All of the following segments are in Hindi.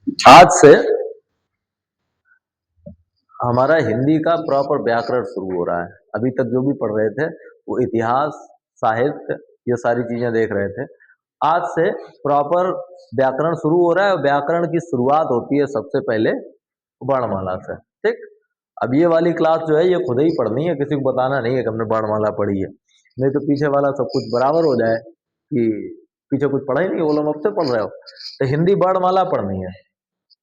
आज से हमारा हिंदी का प्रॉपर व्याकरण शुरू हो रहा है। अभी तक जो भी पढ़ रहे थे वो इतिहास, साहित्य, ये सारी चीजें देख रहे थे। आज से प्रॉपर व्याकरण शुरू हो रहा है और व्याकरण की शुरुआत होती है सबसे पहले वर्णमाला से। ठीक। अब ये वाली क्लास जो है ये खुद ही पढ़नी है, किसी को बताना नहीं है कि हमने वर्णमाला पढ़ी है, नहीं तो पीछे वाला सब कुछ बराबर हो जाए कि पीछे कुछ पढ़ा ही नहीं, वो लोग अब से पढ़ रहे हो। तो हिंदी वर्णमाला पढ़नी है।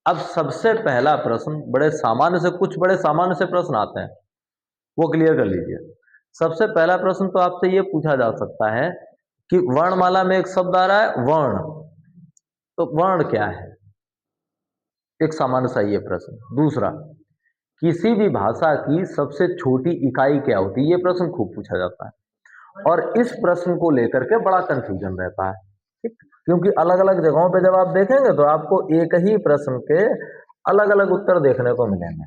अब सबसे पहला प्रश्न बड़े सामान्य से, कुछ बड़े सामान्य से प्रश्न आते हैं, वो क्लियर कर लीजिए। सबसे पहला प्रश्न तो आपसे ये पूछा जा सकता है कि वर्णमाला में एक शब्द आ रहा है वर्ण, तो वर्ण क्या है? एक सामान्य सा ये प्रश्न। दूसरा, किसी भी भाषा की सबसे छोटी इकाई क्या होती है? ये प्रश्न खूब पूछा जाता है और इस प्रश्न को लेकर के बड़ा कंफ्यूजन रहता है। ठीक। क्योंकि अलग अलग जगहों पे जब आप देखेंगे तो आपको एक ही प्रश्न के अलग अलग उत्तर देखने को मिलेंगे।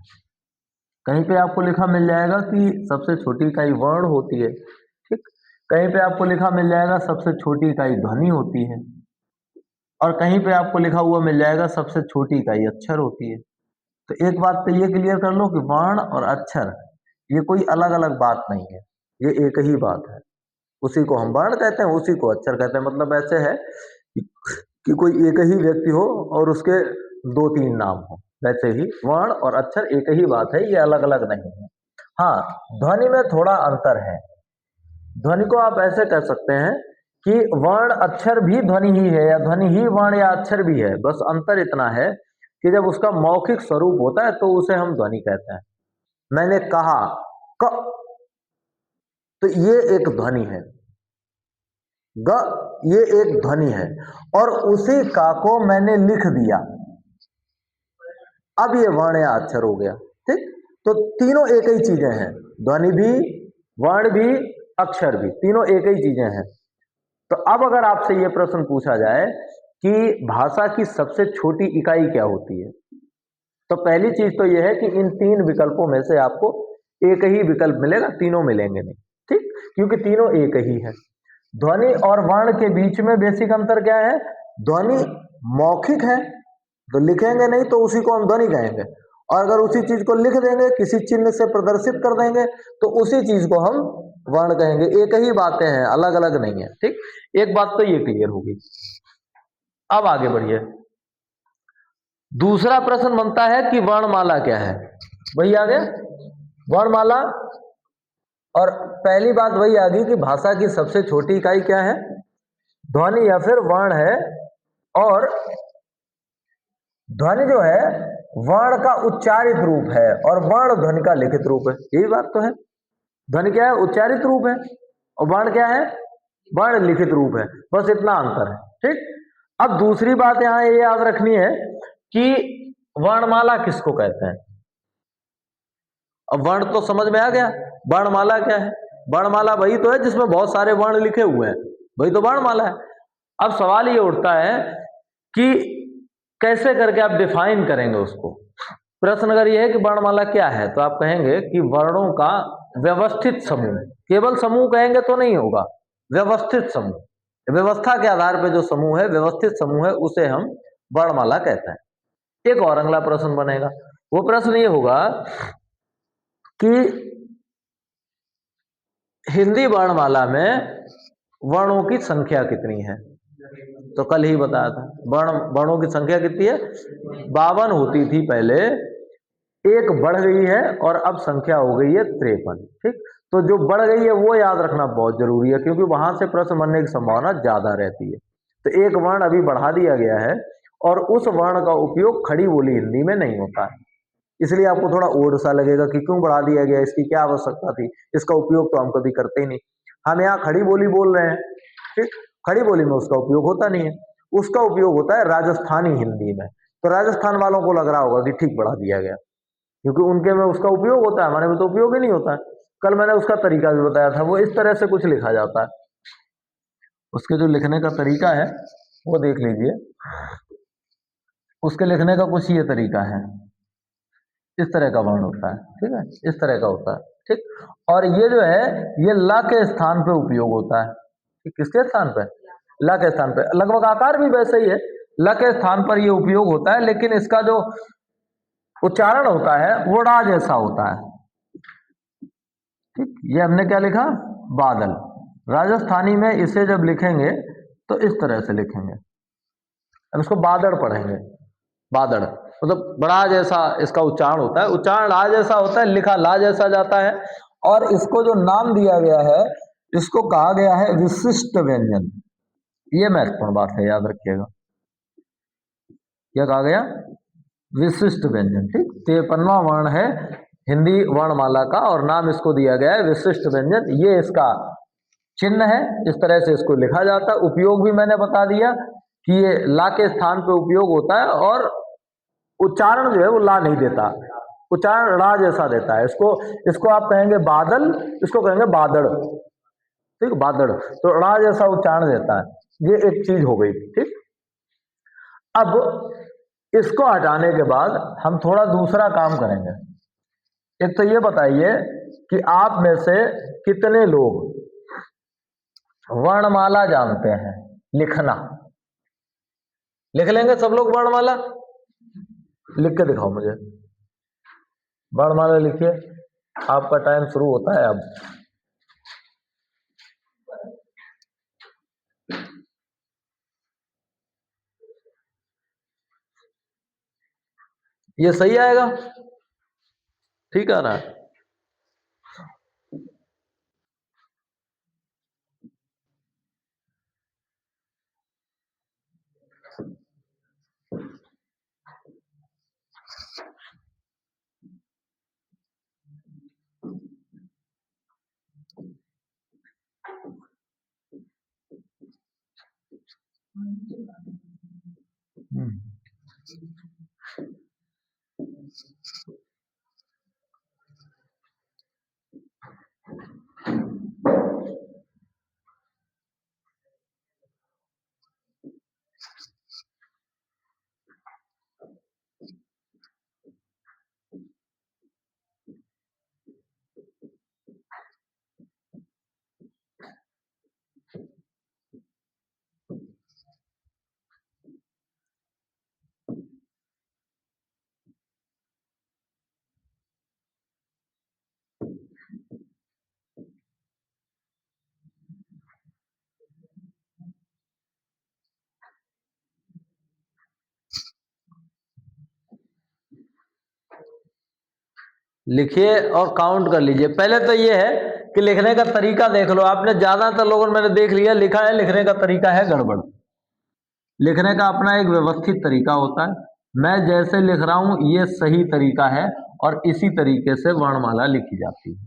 कहीं पे आपको लिखा मिल जाएगा कि सबसे छोटी इकाई वर्ण होती है। ठीक। कहीं पे आपको लिखा मिल जाएगा सबसे छोटी इकाई ध्वनि होती है, और कहीं पे आपको लिखा हुआ मिल जाएगा सबसे छोटी इकाई अक्षर होती है। तो एक बात तो ये क्लियर कर लो कि वर्ण और अक्षर ये कोई अलग अलग बात नहीं है, ये एक ही बात है। उसी को हम वर्ण कहते हैं, उसी को अक्षर कहते हैं। मतलब ऐसे है कि कोई एक ही व्यक्ति हो और उसके दो तीन नाम हो, वैसे ही वर्ण और अक्षर एक ही बात है, ये अलग अलग नहीं है। हाँ, ध्वनि में थोड़ा अंतर है। ध्वनि को आप ऐसे कह सकते हैं कि वर्ण अक्षर भी ध्वनि ही है, या ध्वनि ही वर्ण या अक्षर भी है। बस अंतर इतना है कि जब उसका मौखिक स्वरूप होता है तो उसे हम ध्वनि कहते हैं। मैंने कहा क, तो ये एक ध्वनि है। ग, ये एक ध्वनि है। और उसी का को मैंने लिख दिया, अब ये वर्ण या अक्षर हो गया। ठीक। तो तीनों एक ही चीजें हैं, ध्वनि भी, वर्ण भी, अक्षर भी, तीनों एक ही चीजें हैं। तो अब अगर आपसे यह प्रश्न पूछा जाए कि भाषा की सबसे छोटी इकाई क्या होती है, तो पहली चीज तो यह है कि इन तीन विकल्पों में से आपको एक ही विकल्प मिलेगा, तीनों मिलेंगे नहीं। ठीक। क्योंकि तीनों एक ही है। ध्वनि और वर्ण के बीच में बेसिक अंतर क्या है? ध्वनि मौखिक है तो लिखेंगे नहीं, तो उसी को हम ध्वनि कहेंगे। और अगर उसी चीज को लिख देंगे, किसी चिन्ह से प्रदर्शित कर देंगे, तो उसी चीज को हम वर्ण कहेंगे। एक ही बातें हैं, अलग अलग नहीं है। ठीक। एक बात तो ये क्लियर होगी। अब आगे बढ़िए। दूसरा प्रश्न बनता है कि वर्णमाला क्या है। वही आ गया वर्णमाला। और पहली बात वही आ गई कि भाषा की सबसे छोटी इकाई क्या है? ध्वनि या फिर वर्ण है। और ध्वनि जो है वर्ण का उच्चारित रूप है और वर्ण ध्वनि का लिखित रूप है। यही बात तो है। ध्वनि क्या है? उच्चारित रूप है, और वर्ण क्या है? वर्ण लिखित रूप है। बस इतना अंतर है। ठीक। अब दूसरी बात यहां ये याद रखनी है कि वर्णमाला किसको कहते हैं। अब वर्ण तो समझ में आ गया, वर्णमाला क्या है? वर्णमाला वही तो है जिसमें बहुत सारे वर्ण लिखे हुए हैं, वही तो वर्णमाला है। अब सवाल ये उठता है कि कैसे करके आप डिफाइन करेंगे उसको। प्रश्न अगर यह है कि वर्णमाला क्या है, तो आप कहेंगे कि वर्णों का व्यवस्थित समूह। केवल समूह कहेंगे तो नहीं होगा, व्यवस्थित समूह, व्यवस्था के आधार पर जो समूह है, व्यवस्थित समूह है, उसे हम वर्णमाला कहते हैं। एक और अगला प्रश्न बनेगा, वो प्रश्न ये होगा कि हिंदी वर्णमाला में वर्णों की संख्या कितनी है। तो कल ही बताया था, वर्णों की संख्या कितनी है? 52 होती थी पहले, एक बढ़ गई है और अब संख्या हो गई है 53। ठीक। तो जो बढ़ गई है वो याद रखना बहुत जरूरी है, क्योंकि वहां से प्रश्न बनने की संभावना ज्यादा रहती है। तो एक वर्ण अभी बढ़ा दिया गया है और उस वर्ण का उपयोग खड़ी बोली हिंदी में नहीं होता है, इसलिए आपको थोड़ा ओड सा लगेगा कि क्यों बढ़ा दिया गया, इसकी क्या आवश्यकता थी, इसका उपयोग तो हम कभी करते ही नहीं। हम यहाँ खड़ी बोली बोल रहे हैं। ठीक। खड़ी बोली में उसका उपयोग होता नहीं है, उसका उपयोग होता है राजस्थानी हिंदी में। तो राजस्थान वालों को लग रहा होगा कि ठीक बढ़ा दिया गया, क्योंकि उनके में उसका उपयोग होता है, हमारे में तो उपयोग ही नहीं होता है। कल मैंने उसका तरीका भी बताया था, वो इस तरह से कुछ लिखा जाता है। उसके जो लिखने का तरीका है वो देख लीजिए, उसके लिखने का कुछ ये तरीका है, इस तरह का वर्ण होता है। ठीक है, इस तरह का होता है। ठीक। और ये जो है ये ला के स्थान पे उपयोग होता है। किसके स्थान पे? ला के स्थान पे। लगभग आकार भी वैसे ही है, ल के स्थान पर ये उपयोग होता है, लेकिन इसका जो उच्चारण होता है वो ड़ा जैसा होता है। ठीक, ये हमने क्या लिखा, बादल। राजस्थानी में इसे जब लिखेंगे तो इस तरह से लिखेंगे। अब इसको बादड़ पढ़ेंगे, बादड़ मतलब बड़ा जैसा इसका उच्चारण होता है, उच्चारण ला जैसा होता है, लिखा ला जैसा जाता है। और इसको जो नाम दिया गया है, इसको कहा गया है विशिष्ट व्यंजन। ये महत्वपूर्ण बात है, याद रखिएगा। क्या कहा गया, विशिष्ट व्यंजन। ठीक, 53वां वर्ण है हिंदी वर्णमाला का और नाम इसको दिया गया है विशिष्ट व्यंजन। ये इसका चिन्ह है, इस तरह से इसको लिखा जाता है। उपयोग भी मैंने बता दिया कि ये ला के स्थान पे उपयोग होता है और उच्चारण जो है वो ला नहीं देता, उच्चारण रा जैसा देता है। इसको इसको आप कहेंगे बादल, इसको कहेंगे बादड़। ठीक, बादड़ तो रा जैसा उच्चारण देता है। ये एक चीज हो गई। ठीक, अब इसको हटाने के बाद हम थोड़ा दूसरा काम करेंगे। एक तो ये बताइए कि आप में से कितने लोग वर्णमाला जानते हैं लिखना। लिख लेंगे सब लोग वर्णमाला, लिख के दिखाओ मुझे। वर्णमाला लिखिए, आपका टाइम शुरू होता है अब। ये सही आएगा, ठीक है ना। लिखिए और काउंट कर लीजिए। पहले तो ये है कि लिखने का तरीका देख लो। आपने ज्यादातर लोगों ने मैंने देख लिया लिखा है, लिखने का तरीका है गड़बड़। लिखने का अपना एक व्यवस्थित तरीका होता है। मैं जैसे लिख रहा हूं ये सही तरीका है और इसी तरीके से वर्णमाला लिखी जाती है।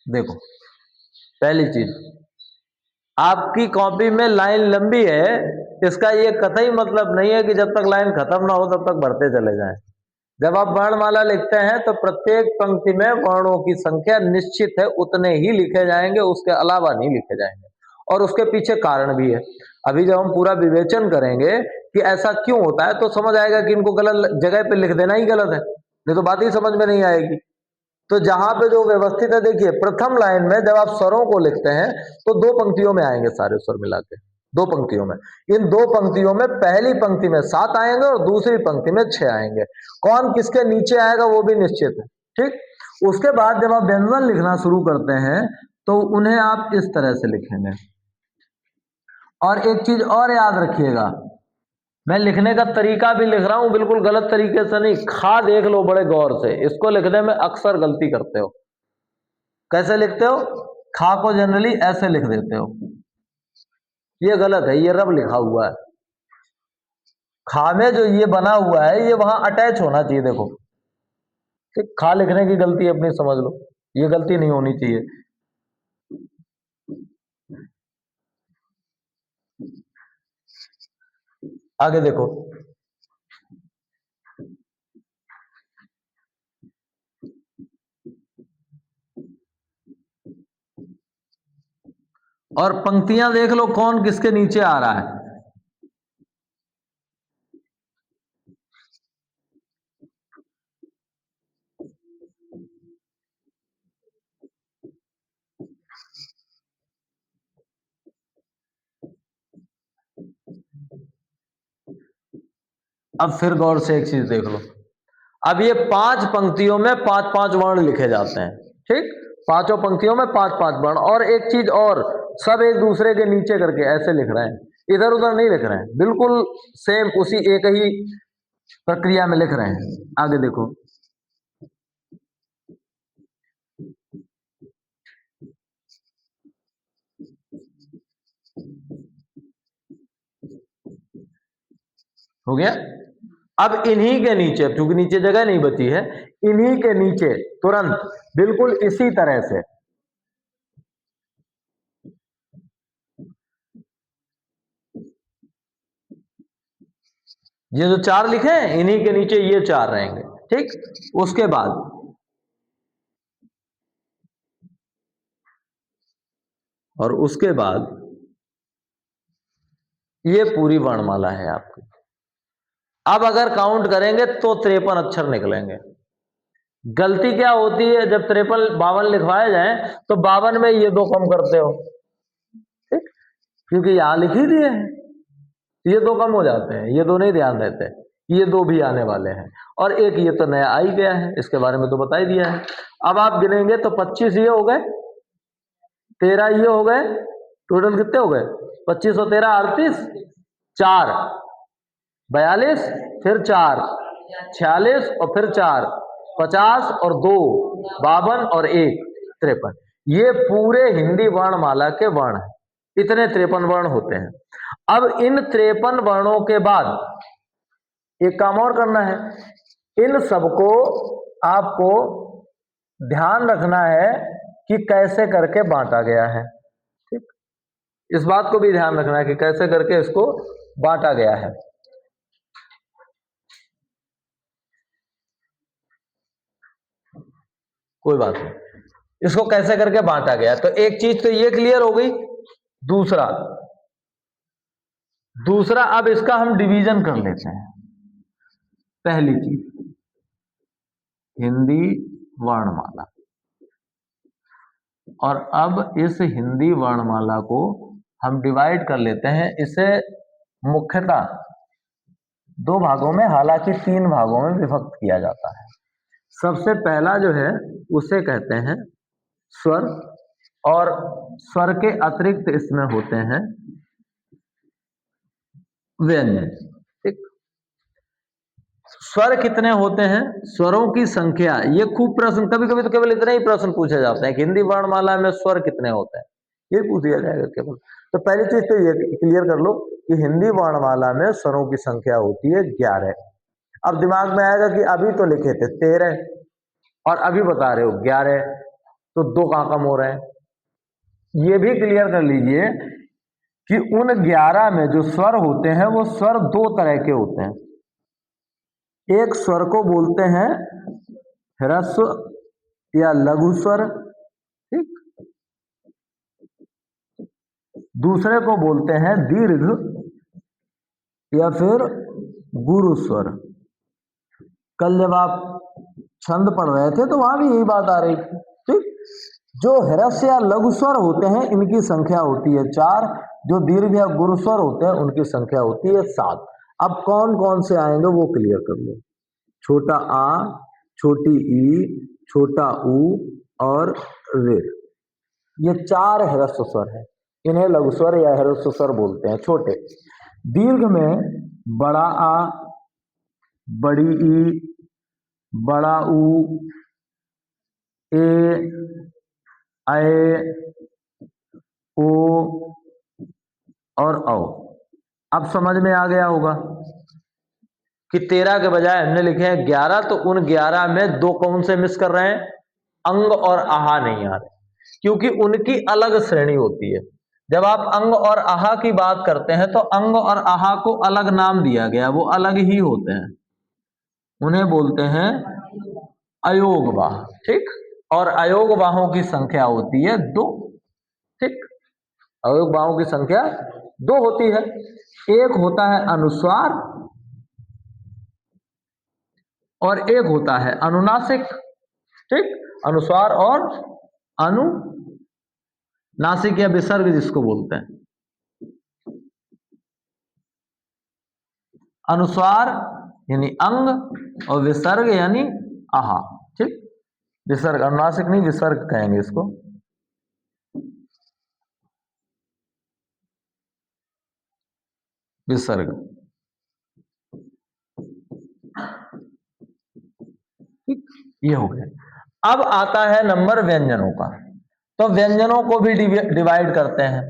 देखो, पहली चीज, आपकी कॉपी में लाइन लंबी है, इसका ये कतई मतलब नहीं है कि जब तक लाइन खत्म ना हो तब तक बढ़ते चले जाएं। जब आप वर्णमाला लिखते हैं तो प्रत्येक पंक्ति में वर्णों की संख्या निश्चित है, उतने ही लिखे जाएंगे, उसके अलावा नहीं लिखे जाएंगे। और उसके पीछे कारण भी है। अभी जब हम पूरा विवेचन करेंगे कि ऐसा क्यों होता है तो समझ आएगा कि इनको गलत जगह पे लिख देना ही गलत है, नहीं तो बात ही समझ में नहीं आएगी। तो जहां पे जो व्यवस्थित है, देखिए प्रथम लाइन में जब आप स्वरों को लिखते हैं तो दो पंक्तियों में आएंगे सारे स्वर मिला के, दो पंक्तियों में। इन दो पंक्तियों में पहली पंक्ति में 7 आएंगे और दूसरी पंक्ति में 6 आएंगे। कौन किसके नीचे आएगा वो भी निश्चित है। ठीक, उसके बाद जब आप व्यंजन लिखना शुरू करते हैं तो उन्हें आप इस तरह से लिखेंगे। और एक चीज और याद रखिएगा, मैं लिखने का तरीका भी लिख रहा हूं बिल्कुल गलत तरीके से नहीं। खा देख लो बड़े गौर से, इसको लिखने में अक्सर गलती करते हो। कैसे लिखते हो, खा को जनरली ऐसे लिख देते हो, ये गलत है, ये रब लिखा हुआ है। खा में जो ये बना हुआ है ये वहां अटैच होना चाहिए। देखो, ठीक, खा लिखने की गलती अपनी समझ लो, ये गलती नहीं होनी चाहिए। आगे देखो, और पंक्तियां देख लो कौन किसके नीचे आ रहा है। अब फिर गौर से एक चीज देख लो, अब ये 5 पंक्तियों में 5-5 वर्ण लिखे जाते हैं, ठीक, पांचों पंक्तियों में 5-5 वर्ण। और एक चीज और, सब एक दूसरे के नीचे करके ऐसे लिख रहे हैं, इधर उधर नहीं लिख रहे हैं, बिल्कुल सेम उसी एक ही प्रक्रिया में लिख रहे हैं। आगे देखो, हो गया। अब इन्हीं के नीचे, क्योंकि नीचे जगह नहीं बची है, इन्हीं के नीचे तुरंत बिल्कुल इसी तरह से ये जो 4 लिखे हैं, इन्हीं के नीचे ये 4 रहेंगे, ठीक। उसके बाद और उसके बाद ये पूरी वर्णमाला है आपकी। अब अगर काउंट करेंगे तो 53 अक्षर निकलेंगे। गलती क्या होती है, जब 53-52 लिखवाए जाए तो 52 में ये 2 कम करते हो, ठीक, क्योंकि यहां लिख ही दिए हैं, ये 2 कम हो जाते हैं, ये 2 नहीं ध्यान देते, ये 2 भी आने वाले हैं, और एक ये तो नया आ ही गया है, इसके बारे में तो बता ही दिया है। अब आप गिनेंगे तो 25 ये हो गए, 13 ये हो गए, टोटल कितने हो गए, 25 और 13 38, 4 42, फिर 4 46 और फिर 4 50 और 2 52 और 1 53। ये पूरे हिंदी वर्णमाला के वर्ण हैं, इतने 53 वर्ण होते हैं। अब इन 53 वर्णों के बाद एक काम और करना है, इन सबको आपको ध्यान रखना है कि कैसे करके बांटा गया है, ठीक, इस बात को भी ध्यान रखना है कि कैसे करके इसको बांटा गया है। कोई बात नहीं, इसको कैसे करके बांटा गया, तो एक चीज तो ये क्लियर हो गई। दूसरा दूसरा अब इसका हम डिवीजन कर लेते हैं। पहली चीज, हिंदी वर्णमाला, और अब इस हिंदी वर्णमाला को हम डिवाइड कर लेते हैं। इसे मुख्यतः 2 भागों में, हालांकि 3 भागों में विभक्त किया जाता है। सबसे पहला जो है उसे कहते हैं स्वर, और स्वर के अतिरिक्त इसमें होते हैं व्यंजन, ठीक। स्वर कितने होते हैं, स्वरों की संख्या, ये खूब प्रश्न, कभी कभी तो केवल इतने ही प्रश्न पूछे जाते हैं कि हिंदी वर्णमाला में स्वर कितने होते हैं, ये पूछ दिया जाएगा केवल। तो पहली चीज तो ये क्लियर कर लो कि हिंदी वर्णमाला में स्वरों की संख्या होती है 11। अब दिमाग में आएगा कि अभी तो लिखे थे 13 और अभी बता रहे हो 11, तो 2 कहां कम हो रहे हैं। ये भी क्लियर कर लीजिए कि उन 11 में जो स्वर होते हैं वो स्वर 2 तरह के होते हैं। एक स्वर को बोलते हैं ह्रस्व या लघु स्वर, ठीक, दूसरे को बोलते हैं दीर्घ या फिर गुरु स्वर। कल जब आप छंद पढ़ रहे थे तो वहां भी यही बात आ रही थी, ठीक। जो ह्रस्व या लघु स्वर होते हैं इनकी संख्या होती है 4, जो दीर्घ या गुरु स्वर होते हैं उनकी संख्या होती है 7। अब कौन कौन से आएंगे वो क्लियर कर लो। छोटा आ, छोटी ई, छोटा ऊ और रे, ये 4 ह्रस्व स्वर है, इन्हें लघु स्वर या ह्रस्व स्वर बोलते हैं, छोटे। दीर्घ में बड़ा आ, बड़ी ई, बड़ा ऊ, ए, ए, ओ और औ। अब समझ में आ गया होगा कि 13 के बजाय हमने लिखे हैं 11, तो उन 11 में 2 कौन से मिस कर रहे हैं, अंग और आहा नहीं आ रहे, क्योंकि उनकी अलग श्रेणी होती है। जब आप अंग और आहा की बात करते हैं तो अंग और आहा को अलग नाम दिया गया, वो अलग ही होते हैं, उन्हें बोलते हैं अयोगवाह, ठीक। और अयोगवाहों की संख्या होती है 2, ठीक। अवयवभावों की संख्या 2 होती है। एक होता है अनुस्वार और एक होता है अनुनासिक। ठीक, अनुस्वार और अनुनासिक या विसर्ग जिसको बोलते हैं। अनुस्वार यानी अंग और विसर्ग यानी आहा। ठीक, विसर्ग, अनुनासिक नहीं विसर्ग कहेंगे इसको। विसर्ग। ठीक, ये हो गया। अब आता है नंबर व्यंजनों का। तो व्यंजनों को भी डिवाइड करते हैं।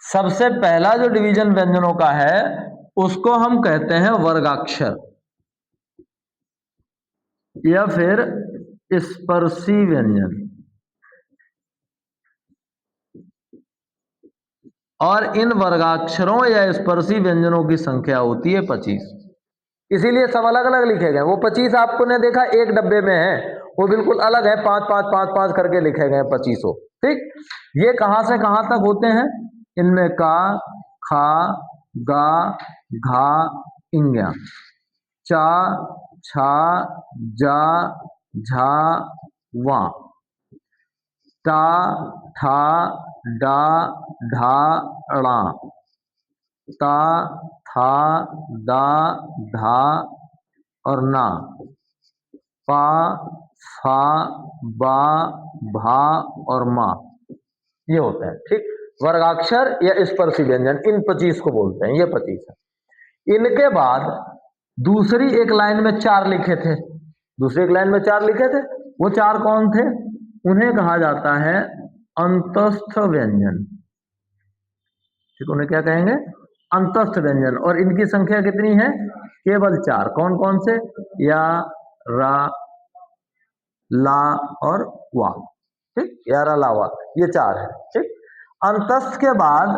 सबसे पहला जो डिवीजन व्यंजनों का है उसको हम कहते हैं वर्गाक्षर या फिर स्पर्शी व्यंजन। और इन वर्गाक्षरों या स्पर्शी व्यंजनों की संख्या होती है 25। इसीलिए सब अलग अलग लिखे गए। वो 25 आपको ने देखा एक डब्बे में है, वो बिल्कुल अलग है, 5 करके लिखे गए 25। ठीक, ये कहां से कहां तक होते हैं? इनमें का, खा, गा, घा, इंग्या, चा, छा, जा, झा, वा, टा, ठा, डा, ढा, ड़ा, ता, था, दा, धा और ना, पा, फा, बा, भा और मा, ये होता है। ठीक, वर्गाक्षर या स्पर्शी व्यंजन, इन 25 को बोलते हैं। ये 25 है। इनके बाद दूसरी एक लाइन में 4 लिखे थे। दूसरी एक लाइन में 4 लिखे थे, वो 4 कौन थे? उन्हें कहा जाता है अंतस्थ व्यंजन। ठीक, उन्हें क्या कहेंगे? अंतस्थ व्यंजन। और इनकी संख्या कितनी है? केवल 4। कौन कौन से? या, रा, ला और वा। ठीक, या, रा, ला, वा, ये 4 है। ठीक, अंतस्थ के बाद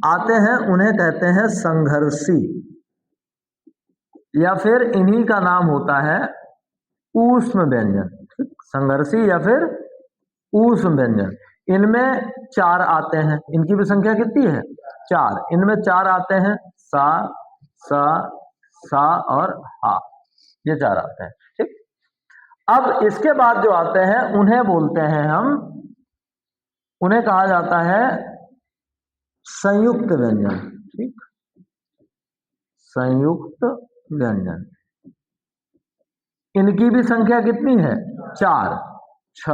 आते हैं, उन्हें कहते हैं संघर्षी या फिर इन्हीं का नाम होता है ऊष्म व्यंजन। ठीक, संघर्षी या फिर ऊष्म व्यंजन। इनमें 4 आते हैं। इनकी भी संख्या कितनी है? 4। इनमें 4 आते हैं, सा, सा, सा और हा, ये 4 आते हैं। ठीक, अब इसके बाद जो आते हैं उन्हें बोलते हैं हम, उन्हें कहा जाता है संयुक्त व्यंजन। ठीक, संयुक्त व्यंजन। इनकी भी संख्या कितनी है? 4। छ,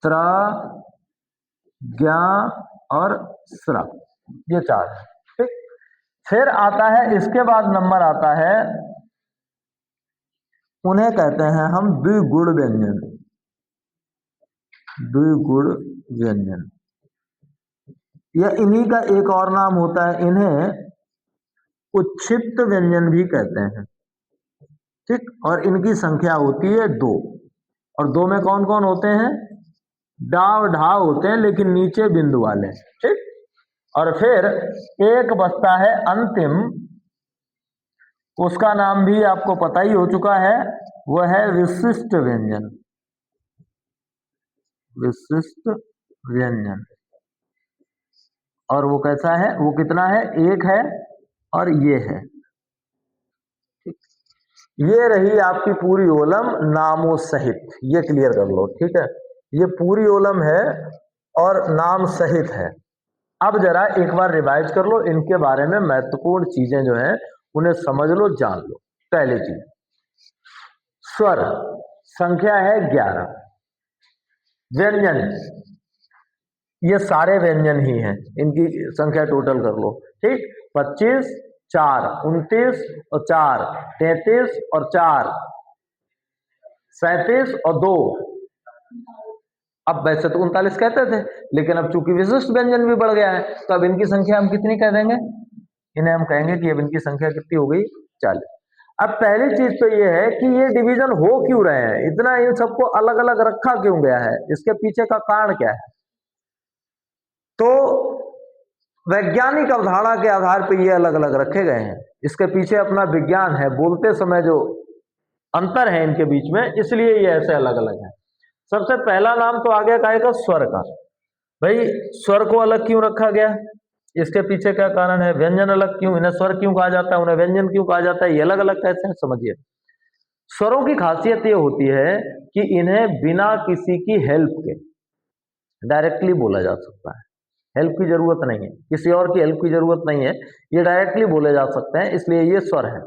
त्र, ज्ञा और स्र, ये 4 है। ठीक, फिर आता है, इसके बाद नंबर आता है, उन्हें कहते हैं हम द्विगुण व्यंजन। द्विगुण व्यंजन या इन्हीं का एक और नाम होता है, इन्हें उच्छिष्ट व्यंजन भी कहते हैं। ठीक, और इनकी संख्या होती है 2। और 2 में कौन कौन होते हैं? डा और ढा होते हैं, लेकिन नीचे बिंदु वाले। ठीक, और फिर एक बचता है अंतिम, उसका नाम भी आपको पता ही हो चुका है, वह है विशिष्ट व्यंजन। विशिष्ट व्यंजन। और वो कैसा है? वो कितना है? 1 है और ये है। ये रही आपकी पूरी ओलम नामों सहित, ये क्लियर कर लो। ठीक है, ये पूरी ओलम है और नाम सहित है। अब जरा एक बार रिवाइज कर लो, इनके बारे में महत्वपूर्ण चीजें जो हैं उन्हें समझ लो, जान लो। पहली चीज, स्वर संख्या है 11। व्यंजन, ये सारे व्यंजन ही हैं, इनकी संख्या टोटल कर लो। ठीक, 25, 4, 29 और 4, 33 और 4, 37 और 2। अब वैसे तो 39 कहते थे, लेकिन अब चूंकि विशिष्ट व्यंजन भी बढ़ गया है, तो अब इनकी संख्या हम कितनी कह देंगे? इन्हें हम कहेंगे कि अब इनकी संख्या कितनी हो गई? 40। अब पहली चीज तो ये है कि ये डिवीजन हो क्यों रहे हैं, इतना इन सबको अलग अलग रखा क्यों गया है, इसके पीछे का कारण क्या है? तो वैज्ञानिक अवधारणा के आधार पर ये अलग अलग रखे गए हैं। इसके पीछे अपना विज्ञान है, बोलते समय जो अंतर है इनके बीच में, इसलिए ये ऐसे अलग अलग है। सबसे पहला नाम तो आ गया का स्वर का। भाई स्वर को अलग क्यों रखा गया, इसके पीछे क्या कारण है? व्यंजन अलग क्यों, इन्हें स्वर क्यों कहा जाता है, उन्हें व्यंजन क्यों कहा जाता है, ये अलग अलग कैसे है, समझिए। स्वरों की खासियत ये होती है कि इन्हें बिना किसी की हेल्प के डायरेक्टली बोला जा सकता है। हेल्प की जरूरत नहीं है, किसी और की हेल्प की जरूरत नहीं है, ये डायरेक्टली बोले जा सकते हैं, इसलिए ये स्वर है।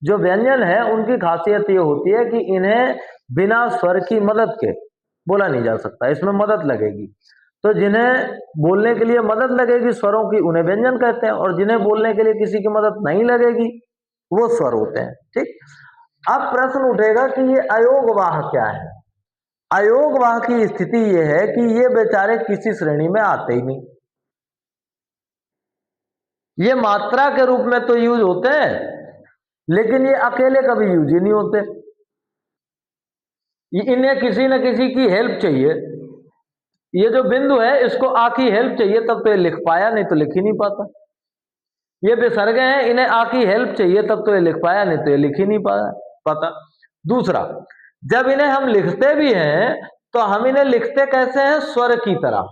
जो व्यंजन है उनकी खासियत ये होती है कि इन्हें बिना स्वर की मदद के बोला नहीं जा सकता, इसमें मदद लगेगी। तो जिन्हें बोलने के लिए मदद लगेगी स्वरों की, उन्हें व्यंजन कहते हैं, और जिन्हें बोलने के लिए किसी की मदद नहीं लगेगी वो स्वर होते हैं। ठीक। अब प्रश्न उठेगा कि ये अयोगवाह क्या है? अयोगवाह की स्थिति ये है कि ये बेचारे किसी श्रेणी में आते ही नहीं। ये मात्रा के रूप में तो यूज होते हैं, लेकिन ये अकेले कभी यूज ही नहीं होते। इन्हें किसी न किसी की हेल्प चाहिए। ये जो बिंदु है इसको आ की हेल्प चाहिए, तब तो ये लिख पाया, नहीं तो लिख ही नहीं पाता। ये विसर्ग हैं, इन्हें आ की हेल्प चाहिए, तब तो ये लिख पाया, नहीं तो ये लिख ही नहीं पाता। दूसरा, जब इन्हें हम लिखते भी हैं तो हम इन्हें लिखते कैसे हैं? स्वर की तरह।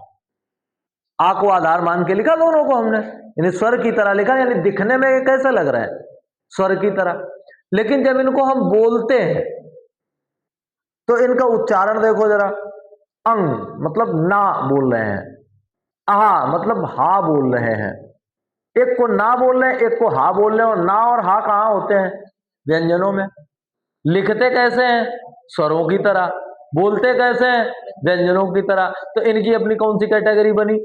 आ को आधार मान के लिखा दोनों को हमने, यानी स्वर की तरह लिखा, यानी दिखने में ये कैसा लग रहा है? स्वर की तरह। लेकिन जब इनको हम बोलते हैं तो इनका उच्चारण देखो जरा। अंग मतलब ना बोल रहे हैं, आ मतलब हा बोल रहे हैं। एक को ना बोल रहे हैं, एक को हा बोल रहे हैं, और ना और हा कहां होते हैं? व्यंजनों में। लिखते कैसे हैं? स्वरों की तरह। बोलते कैसे हैं? व्यंजनों की तरह। तो इनकी अपनी कौन सी कैटेगरी बनी?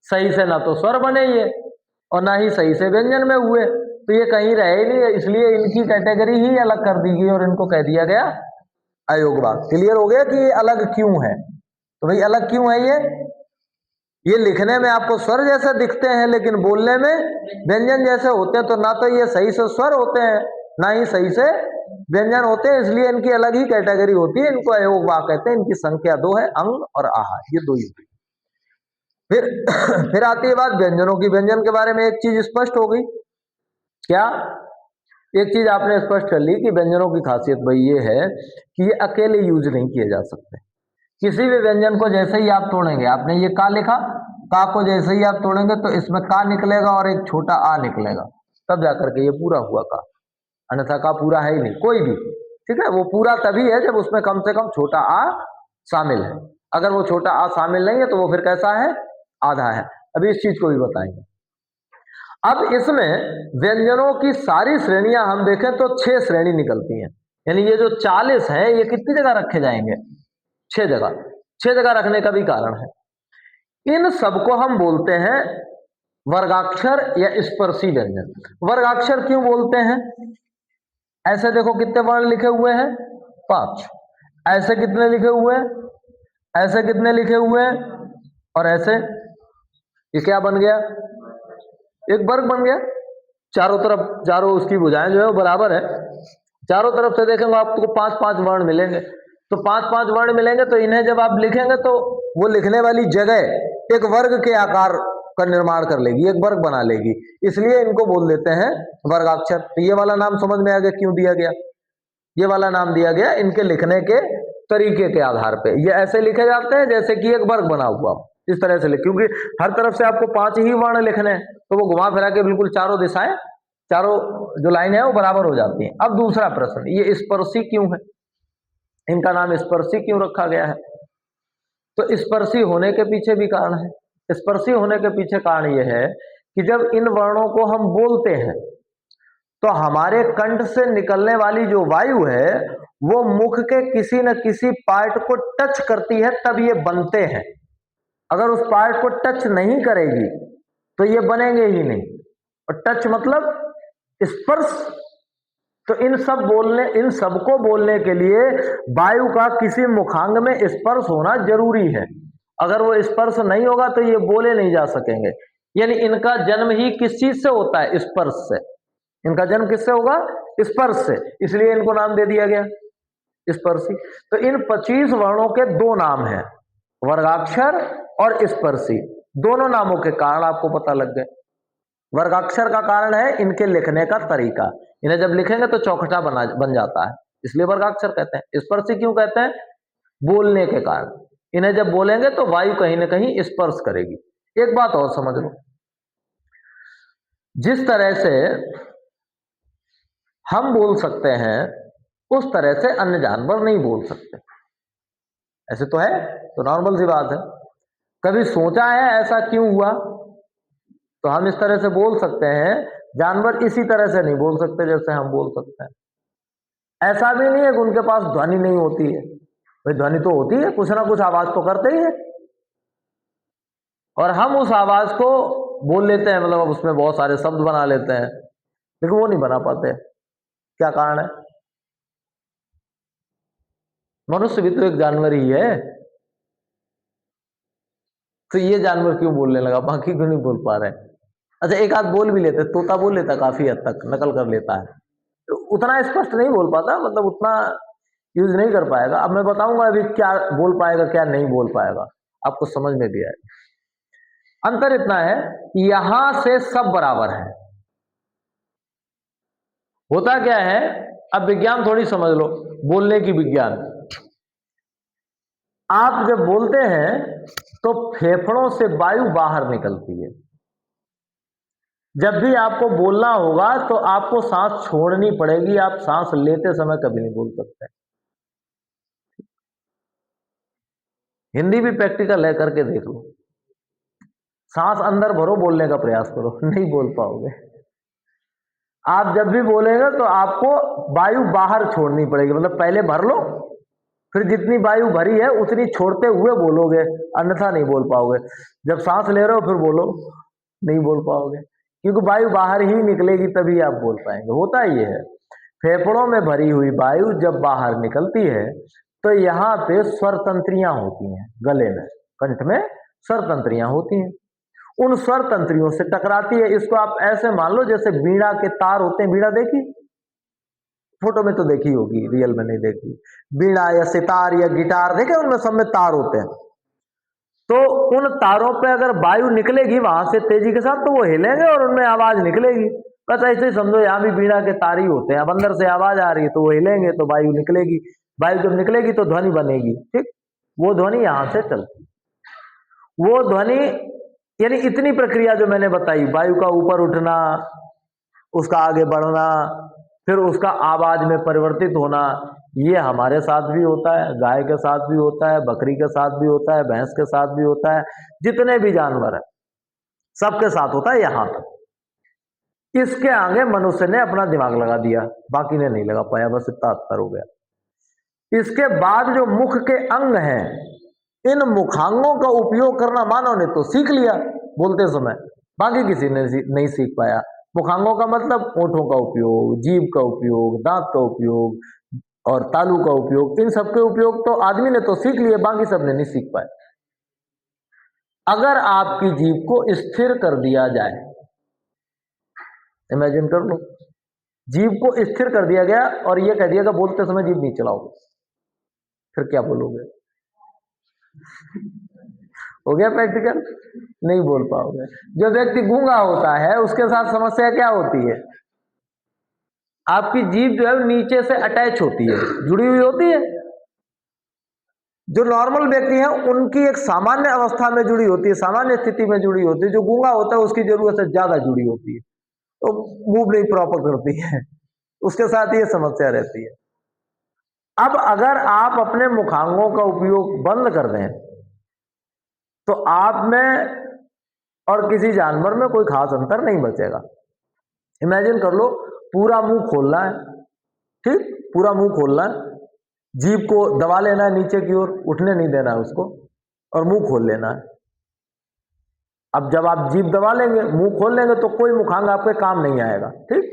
सही से ना तो स्वर बने ये, और ना ही सही से व्यंजन में हुए, तो ये कहीं रहे नहीं, इसलिए इनकी कैटेगरी ही अलग कर दी गई और इनको कह दिया गया अयोगवाह। क्लियर हो गया कि ये अलग क्यों है? तो भाई अलग क्यों है ये लिखने में आपको स्वर जैसे दिखते हैं, लेकिन बोलने में व्यंजन जैसे होते हैं। तो ना तो ये सही से स्वर होते हैं, ना ही सही से व्यंजन होते हैं, इसलिए इनकी अलग ही कैटेगरी होती है, इनको अयोगवाह कहते हैं। इनकी संख्या 2 है, अंग और आहा, ये 2 ही। फिर फिर आती है बात व्यंजनों की। व्यंजन के बारे में एक चीज स्पष्ट हो गई। क्या? एक चीज आपने स्पष्ट कर ली कि व्यंजनों की खासियत भाई ये है कि ये अकेले यूज नहीं किए जा सकते। किसी भी व्यंजन को जैसे ही आप तोड़ेंगे, आपने ये का लिखा, का को जैसे ही आप तोड़ेंगे तो इसमें का निकलेगा और एक छोटा आ निकलेगा, तब जाकर के ये पूरा हुआ का, अन्यथा का पूरा है ही नहीं कोई भी। ठीक है, वो पूरा तभी है जब उसमें कम से कम छोटा आ शामिल है। अगर वो छोटा आ शामिल नहीं है तो वो फिर कैसा है? आधा है। अभी इस चीज को भी बताएंगे। अब इसमें व्यंजनों की सारी श्रेणियां हम देखें तो 6 श्रेणी निकलती हैं। यानी ये जो 40 है ये कितनी जगह रखे जाएंगे? 6 जगह। 6 जगह रखने का भी कारण है। इन सबको हम बोलते हैं वर्गाक्षर या स्पर्शी व्यंजन। वर्गाक्षर क्यों बोलते हैं? ऐसे देखो कितने वर्ण लिखे हुए हैं? 5। ऐसे कितने लिखे हुए हैं? ऐसे कितने लिखे हुए हैं? और ऐसे? ये क्या बन गया? एक वर्ग बन गया। चारों तरफ, चारों उसकी भुजाएं जो है वो बराबर है। चारों तरफ से देखेंगे आपको 5-5 वर्ण मिलेंगे। तो 5-5 वर्ण मिलेंगे, तो इन्हें जब आप लिखेंगे तो वो लिखने वाली जगह एक वर्ग के आकार का निर्माण कर लेगी, एक वर्ग बना लेगी। इसलिए इनको बोल देते हैं वर्गाक्षर। तो ये वाला नाम समझ में आ गया क्यों दिया गया? ये वाला नाम दिया गया इनके लिखने के तरीके के आधार पे। ये ऐसे लिखे जाते हैं जैसे कि एक वर्ग बना हुआ, इस तरह से लिख, क्योंकि हर तरफ से आपको 5 ही वर्ण लिखने हैं, तो वो घुमा फिरा के बिल्कुल चारों दिशाएं, चारों जो लाइन है वो बराबर हो जाती हैं। अब दूसरा प्रश्न, ये स्पर्शी क्यों है? इनका नाम स्पर्शी क्यों रखा गया है? तो स्पर्शी होने के पीछे भी कारण है। स्पर्शी होने के पीछे कारण यह है कि जब इन वर्णों को हम बोलते हैं तो हमारे कंठ से निकलने वाली जो वायु है वो मुख के किसी न किसी पार्ट को टच करती है, तब ये बनते हैं। अगर उस पार्ट को टच नहीं करेगी तो ये बनेंगे ही नहीं। और टच मतलब स्पर्श। तो इन सबको बोलने के लिए वायु का किसी मुखांग में स्पर्श होना जरूरी है। अगर वो स्पर्श नहीं होगा तो ये बोले नहीं जा सकेंगे। यानी इनका जन्म ही किस चीज से होता है? स्पर्श से। इनका जन्म किससे होगा? स्पर्श से। इसलिए इनको नाम दे दिया गया स्पर्शी। तो इन 25 वर्णों के 2 नाम हैं, वर्गाक्षर और स्पर्शी। दोनों नामों के कारण आपको पता लग गए। वर्गाक्षर का कारण है इनके लिखने का तरीका, इन्हें जब लिखेंगे तो चौखटा बन जाता है, इसलिए वर्गाक्षर कहते हैं। स्पर्शी क्यों कहते हैं? बोलने के कारण। इन्हें जब बोलेंगे तो वायु कहीं ना कहीं स्पर्श करेगी। एक बात और समझ लो, जिस तरह से हम बोल सकते हैं उस तरह से अन्य जानवर नहीं बोल सकते। ऐसे तो है, तो नॉर्मल सी बात है। कभी सोचा है ऐसा क्यों हुआ? तो हम इस तरह से बोल सकते हैं, जानवर इसी तरह से नहीं बोल सकते जैसे हम बोल सकते हैं। ऐसा भी नहीं है कि उनके पास ध्वनि नहीं होती है, भाई ध्वनि तो होती है, कुछ ना कुछ आवाज तो करते ही है, और हम उस आवाज को बोल लेते हैं, मतलब उसमें बहुत सारे शब्द बना लेते हैं, लेकिन वो नहीं बना पाते। क्या कारण है? मनुष्य भी तो एक जानवर ही है, तो ये जानवर क्यों बोलने लगा, बाकी क्यों नहीं बोल पा रहे? अच्छा, एक आध बोल भी लेते, तोता बोल लेता, काफी हद तक नकल कर लेता है, तो उतना स्पष्ट नहीं बोल पाता, मतलब उतना यूज नहीं कर पाएगा। अब मैं बताऊंगा अभी क्या बोल पाएगा क्या नहीं बोल पाएगा, आपको समझ में भी आएगा। अंतर इतना है, यहां से सब बराबर है। होता क्या है, अब विज्ञान थोड़ी समझ लो, बोलने की विज्ञान। आप जब बोलते हैं तो फेफड़ों से वायु बाहर निकलती है। जब भी आपको बोलना होगा तो आपको सांस छोड़नी पड़ेगी, आप सांस लेते समय कभी नहीं बोल सकते। हिंदी भी प्रैक्टिकल है, करके देख लो। सांस अंदर भरो, बोलने का प्रयास करो, नहीं बोल पाओगे। आप जब भी बोलेंगे तो आपको वायु बाहर छोड़नी पड़ेगी, मतलब पहले भर लो, फिर जितनी वायु भरी है उतनी छोड़ते हुए बोलोगे, अन्यथा नहीं बोल पाओगे। जब सांस ले रहे हो फिर बोलो, नहीं बोल पाओगे, क्योंकि वायु बाहर ही निकलेगी तभी आप बोल पाएंगे। होता ये है, फेफड़ों में भरी हुई वायु जब बाहर निकलती है तो यहाँ पे स्वर तंत्रियां होती हैं, गले में, कंठ में स्वर तंत्रियां होती हैं, उन स्वर तंत्रियों से टकराती है। इसको आप ऐसे मान लो जैसे बीड़ा के तार होते हैं, बीड़ा देखी, फोटो में तो देखी होगी, रियल में नहीं देखी। बीड़ा या सितार या गिटार देखे, उनमें सब में तार होते हैं, तो उन तारों पे अगर वायु निकलेगी वहां से तेजी के साथ तो वो हिलेंगे और उनमें आवाज निकलेगी। बस ऐसे ही समझो, यहाँ भी बीड़ा के तार ही होते हैं, अब अंदर से आवाज आ रही है तो वो हिलेंगे तो वायु निकलेगी, वायु जब निकलेगी तो ध्वनि बनेगी, ठीक। वो ध्वनि यहां से चलती, वो ध्वनि, यानी इतनी प्रक्रिया जो मैंने बताई, वायु का ऊपर उठना, उसका आगे बढ़ना, फिर उसका आवाज में परिवर्तित होना, ये हमारे साथ भी होता है, गाय के साथ भी होता है, बकरी के साथ भी होता है, भैंस के साथ भी होता है, जितने भी जानवर है सबके साथ होता है। यहां तक इसके आगे मनुष्य ने अपना दिमाग लगा दिया, बाकी ने नहीं लगा पाया, बस इतना अंतर हो गया। इसके बाद जो मुख के अंग हैं, इन मुखांगों का उपयोग करना मानव ने तो सीख लिया बोलते समय, बाकी किसी ने नहीं सीख पाया। मुखांगों का मतलब होठों का उपयोग, जीभ का उपयोग, दांत का उपयोग और तालू का उपयोग, इन सबके उपयोग तो आदमी ने तो सीख लिए, बाकी सब ने नहीं सीख पाए। अगर आपकी जीभ को स्थिर कर दिया जाए, इमेजिन कर लो, जीभ को स्थिर कर दिया गया और यह कह दिया कि बोलते समय जीभ नहीं चलाओगे, फिर क्या बोलोगे? हो गया प्रैक्टिकल, नहीं बोल पाओगे। जो व्यक्ति गूंगा होता है उसके साथ समस्या क्या होती है, आपकी जीभ जो है नीचे से अटैच होती है, जुड़ी हुई होती है। जो नॉर्मल व्यक्ति है उनकी एक सामान्य अवस्था में जुड़ी होती है, सामान्य स्थिति में जुड़ी होती है। जो गूंगा होता है उसकी जरूरत से ज्यादा जुड़ी होती है, तो मूव नहीं प्रॉपर करती है, उसके साथ ये समस्या रहती है। अब अगर आप अपने मुखांगों का उपयोग बंद कर दें तो आप में और किसी जानवर में कोई खास अंतर नहीं बचेगा। इमेजिन कर लो, पूरा मुंह खोलना है, ठीक, पूरा मुंह खोलना है, जीभ को दबा लेना है नीचे की ओर, उठने नहीं देना है उसको, और मुंह खोल लेना है। अब जब आप जीभ दबा लेंगे, मुंह खोल लेंगे, तो कोई मुखांग आपके काम नहीं आएगा, ठीक।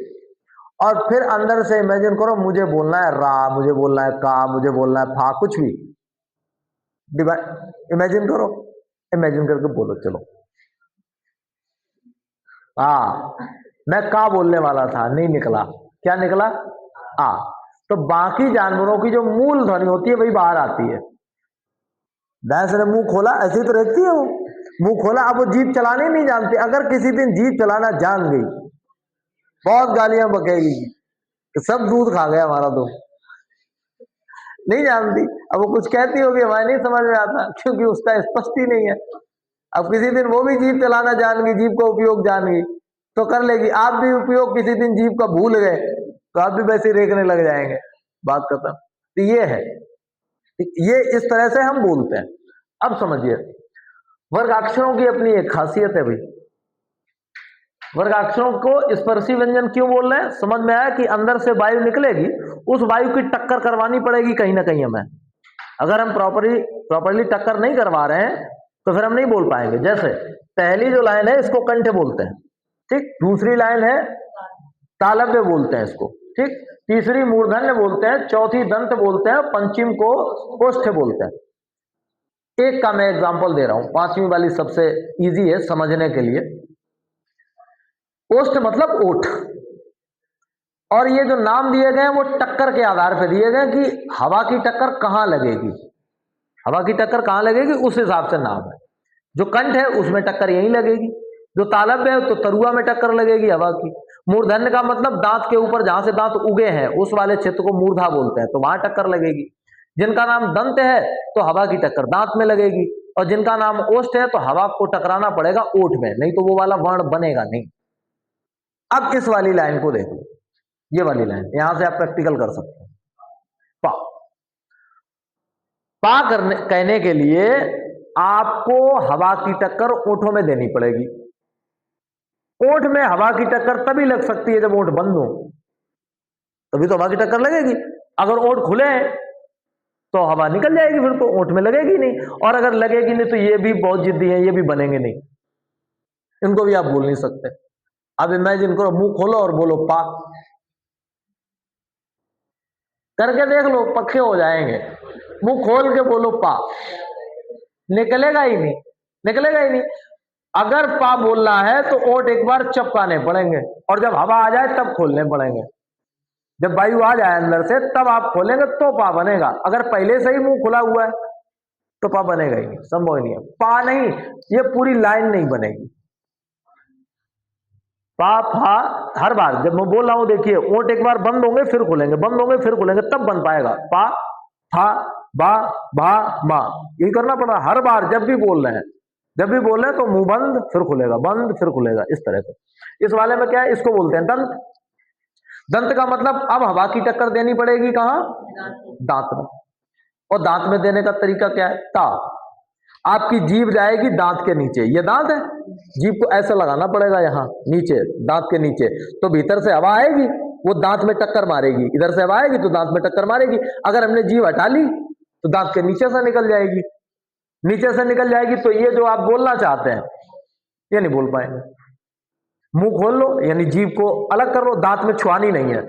और फिर अंदर से इमेजिन करो, मुझे बोलना है रा, मुझे बोलना है का, मुझे बोलना है फा, कुछ भी इमेजिन करो, इमेजिन करके बोलो, चलो। मैं का बोलने वाला था, नहीं निकला, क्या निकला? आ। तो बाकी जानवरों की जो मूल ध्वनि होती है वही बाहर आती है। भैंस ने मुंह खोला, ऐसी तो रहती है वो, मुंह खोला, अब वो जीभ चलाने नहीं जानती। अगर किसी दिन जीभ चलाना जान गई, बहुत गालियां बकेगी कि सब दूध खा गया हमारा, तो नहीं जानती। अब वो कुछ कहती होगी, हमारे नहीं समझ में आता, क्योंकि उसका स्पष्ट ही नहीं है। अब किसी दिन वो भी जीभ चलाना जान गई, जीभ का उपयोग जान गई तो कर लेगी। आप भी उपयोग किसी दिन जीभ का भूल गए तो आप भी वैसे रेखने लग जाएंगे, बात खत्म। तो ये है, ये इस तरह से हम बोलते हैं। अब समझिए, वर्गाक्षरों की अपनी एक खासियत है भाई। वर्गाक्षरों को स्पर्शी व्यंजन क्यों बोल रहे हैं? समझ में आया कि अंदर से वायु निकलेगी, उस वायु की टक्कर करवानी पड़ेगी कहीं ना कहीं हमें। अगर हम प्रॉपरली टक्कर नहीं करवा रहे हैं तो फिर हम नहीं बोल पाएंगे। जैसे पहली जो लाइन है इसको कंठ बोलते हैं, ठीक। दूसरी लाइन है तालव्य बोलते हैं इसको, ठीक। तीसरी मूर्धन्य बोलते हैं, चौथी दंत बोलते हैं, पंचम को ओष्ठ बोलते हैं। एक का मैं एग्जांपल दे रहा हूं, पांचवी वाली सबसे इजी है समझने के लिए। ओष्ठ मतलब ओठ, और ये जो नाम दिए गए हैं वो टक्कर के आधार पर दिए गए कि हवा की टक्कर कहां लगेगी, हवा की टक्कर कहां लगेगी उस हिसाब से नाम है। जो कंठ है उसमें टक्कर यहीं लगेगी, जो तालव्य है तो तरुआ में टक्कर लगेगी हवा की। मूर्धन्य का मतलब दांत के ऊपर जहां से दांत उगे हैं उस वाले क्षेत्र को मूर्धा बोलते हैं, तो वहां टक्कर लगेगी। जिनका नाम दंत है तो हवा की टक्कर दांत में लगेगी, और जिनका नाम ओष्ठ है तो हवा को टकराना पड़ेगा ओठ में, नहीं तो वो वाला वर्ण बनेगा नहीं। अब इस वाली लाइन को देखो, ये वाली लाइन, यहां से आप प्रैक्टिकल कर सकते हैं। पा पा करने कहने के लिए आपको हवा की टक्कर ओठों में देनी पड़ेगी। ओठ में हवा की टक्कर तभी लग सकती है जब ओठ बंद हो, तभी तो हवा की टक्कर लगेगी। अगर ओठ खुले तो हवा निकल जाएगी, फिर तो ओठ में लगेगी नहीं। और अगर लगेगी नहीं तो ये भी बहुत जिद्दी है, ये भी बनेंगे नहीं, इनको भी आप बोल नहीं सकते। अब इमेजिन करो, मुंह खोलो और बोलो पा, करके देख लो, पक्के हो जाएंगे। मुंह खोल के बोलो पा, निकलेगा ही नहीं, निकलेगा ही नहीं। अगर पा बोलना है तो ओठ एक बार चपकाने पड़ेंगे, और जब हवा आ जाए तब खोलने पड़ेंगे। जब वायु आ जाए अंदर से तब आप खोलेंगे तो पा बनेगा। अगर पहले से ही मुंह खुला हुआ है तो पा बनेगा ही नहीं, संभव ही नहीं है। पा नहीं, ये पूरी लाइन नहीं बनेगी। पा फा हर बार जब मैं बोल रहा हूं, देखिए ओठ एक बार बंद होंगे फिर खुलेंगे, बंद होंगे फिर खुलेंगे, तब बन पाएगा। पा फा बा भा मा, यही करना पड़ा हर बार। जब भी बोल रहे हैं, जब भी बोल रहे हैं तो मुंह बंद फिर खुलेगा, बंद फिर खुलेगा, इस तरह से। इस वाले में क्या है, इसको बोलते हैं दंत। दंत का मतलब अब हवा की टक्कर देनी पड़ेगी कहां, दांत में। और दांत में देने का तरीका क्या है, ता। आपकी जीभ जाएगी दांत के नीचे, ये दांत है, जीभ को ऐसे लगाना पड़ेगा यहां नीचे, दांत के नीचे, तो भीतर से हवा आएगी, वो दांत में टक्कर मारेगी। इधर से हवा आएगी तो दांत में टक्कर मारेगी। अगर हमने जीभ हटा ली तो दांत के नीचे से निकल जाएगी, नीचे से निकल जाएगी, तो ये जो आप बोलना चाहते हैं ये नहीं बोल पाएंगे। मुंह खोल लो, यानी जीभ को अलग कर लो, दांत में छुआनी नहीं है।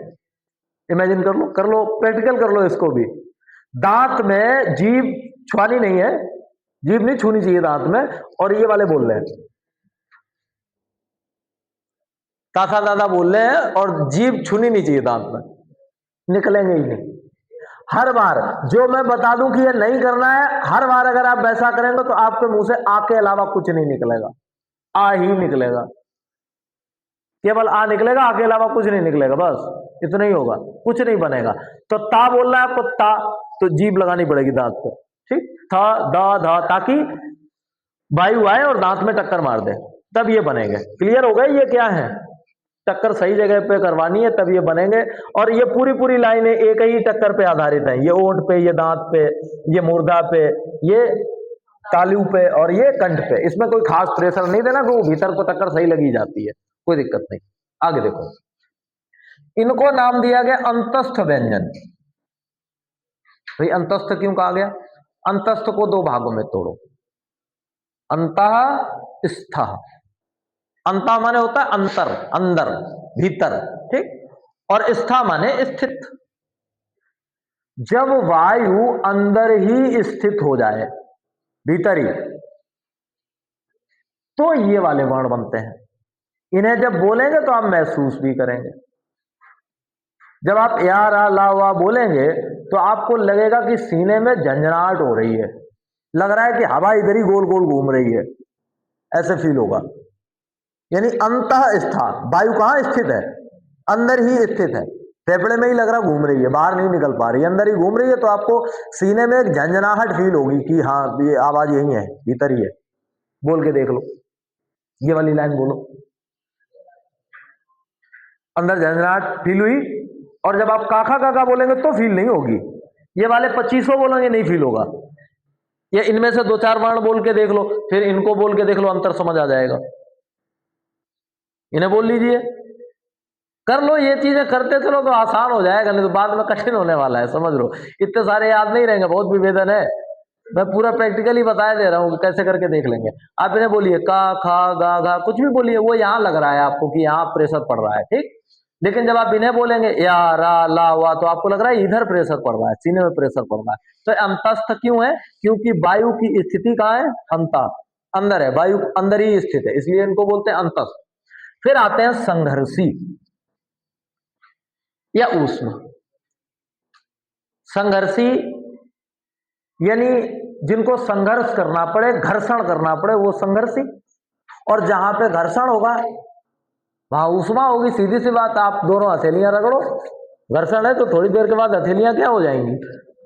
इमेजिन कर लो, प्रैक्टिकल कर लो इसको भी। दांत में जीभ छुआनी नहीं है, जीभ नहीं छूनी चाहिए दांत में। और ये वाले बोल रहे हैं, काका दादा बोल रहे हैं, और जीभ छूनी नहीं चाहिए दांत में, निकलेंगे ही नहीं। हर बार जो मैं बता दूं कि ये नहीं करना है, हर बार अगर आप वैसा करेंगे तो आपके मुंह से आ के अलावा कुछ नहीं निकलेगा, आ ही निकलेगा, केवल आ निकलेगा, आ के अलावा कुछ नहीं निकलेगा, बस इतना ही होगा, कुछ नहीं बनेगा। तो ता बोल रहा है आपको, ता, तो जीभ लगानी पड़ेगी दांत पे, ठीक। था दा धा, ताकि वायु आए और दांत में टक्कर मार दे, तब ये बनेंगे। क्लियर हो गए, ये क्या है, टक्कर सही जगह पे करवानी है तब ये बनेंगे। और ये पूरी लाइनें एक ही टक्कर पे आधारित है, ये ओठ पे, ये दांत पे, ये मुर्दा पे, ये तालू पे, और ये कंठ पे। इसमें कोई खास प्रेशर नहीं देना, कि वो भीतर को टक्कर सही लगी जाती है, कोई दिक्कत नहीं। आगे देखो, इनको नाम दिया गया अंतस्थ व्यंजन। भाई अंतस्थ क्यों कहा गया, अंतस्थ को दो भागों में तोड़ो, अंतः स्थ। अंता माने होता है अंतर, अंदर, भीतर, ठीक। और स्था माने स्थित। जब वायु अंदर ही स्थित हो जाए, भीतर ही, तो ये वाले वर्ण बनते हैं। इन्हें जब बोलेंगे तो आप महसूस भी करेंगे। जब आप या रा ला वा बोलेंगे तो आपको लगेगा कि सीने में झंझनाहट हो रही है, लग रहा है कि हवा इधर ही गोल गोल घूम रही है, ऐसे फील होगा। यानी अंतः स्था, वायु कहां स्थित है, अंदर ही स्थित है। फेफड़े में ही लग रहा घूम रही है, बाहर नहीं निकल पा रही है, अंदर ही घूम रही है, तो आपको सीने में एक झंझनाहट फील होगी कि हाँ ये आवाज यही है, भीतर ही है। बोल के देख लो, ये वाली लाइन बोलो, अंदर झंझनाहट फील हुई। और जब आप काका काका बोलेंगे तो फील नहीं होगी, ये वाले 2500 बोलेंगे नहीं फील होगा। ये इनमें से 2-4 वर्ण बोल के देख लो, फिर इनको बोल के देख लो, अंतर समझ आ जाएगा। इन्हें बोल लीजिए, कर लो, ये चीजें करते चलो तो आसान हो जाएगा, नहीं तो बाद में कठिन होने वाला है, समझ लो। इतने सारे याद नहीं रहेंगे, बहुत विभेदन है। मैं पूरा प्रैक्टिकली बता दे रहा हूँ कि कैसे करके देख लेंगे। आप इन्हें बोलिए का खा गा घा, कुछ भी बोलिए, वो यहाँ लग रहा है आपको कि यहाँ प्रेशर पड़ रहा है, ठीक। लेकिन जब आप इन्हें बोलेंगे या रा ला वा, तो आपको लग रहा है इधर प्रेशर पड़ रहा है, सीने में प्रेशर पड़ रहा है। तो अंतस्थ क्यों है? क्योंकि वायु की स्थिति कहाँ है? अंदर है, वायु अंदर ही स्थित है, इसलिए इनको बोलते हैं अंतस्थ। फिर आते हैं संघर्षी या ऊष्मा। संघर्षी यानी जिनको संघर्ष करना पड़े, घर्षण करना पड़े, वो संघर्षी। और जहां पे घर्षण होगा वहां ऊष्मा होगी, सीधी सी बात। आप दोनों हथेलियां रगड़ो, घर्षण है तो थोड़ी देर के बाद हथेलियां क्या हो जाएंगी?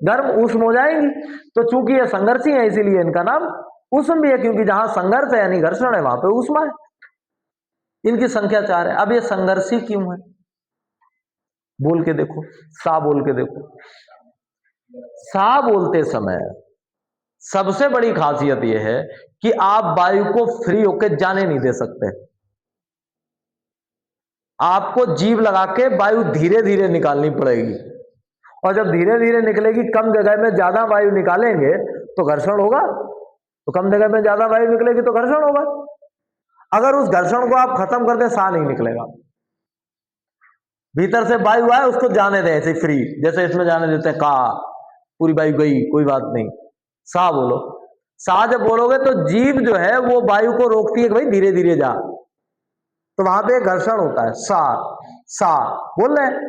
गर्म, ऊष्म हो जाएंगी। तो चूंकि ये संघर्षी है, इसीलिए इनका नाम ऊष्म भी है, क्योंकि जहां संघर्ष है यानी घर्षण है, वहां पे ऊष्मा है। इनकी संख्या 4 है। अब ये संघर्षी क्यों है? बोल के देखो, सा बोल के देखो। सा बोलते समय सबसे बड़ी खासियत यह है कि आप वायु को फ्री होकर जाने नहीं दे सकते। आपको जीभ लगा के वायु धीरे धीरे निकालनी पड़ेगी, और जब धीरे धीरे निकलेगी, कम जगह में ज्यादा वायु निकालेंगे तो घर्षण होगा, तो कम जगह में ज्यादा वायु निकलेगी तो घर्षण होगा। अगर उस घर्षण को आप खत्म कर दे, सा नहीं निकलेगा। भीतर से वायु आए, उसको जाने दें ऐसे फ्री, जैसे इसमें जाने देते हैं, का पूरी वायु गई, कोई बात नहीं, सा बोलो। सा जब बोलोगे तो जीभ जो है वो वायु को रोकती है कि भाई धीरे धीरे जा, तो वहां पे घर्षण होता है। सा सा बोल रहे हैं।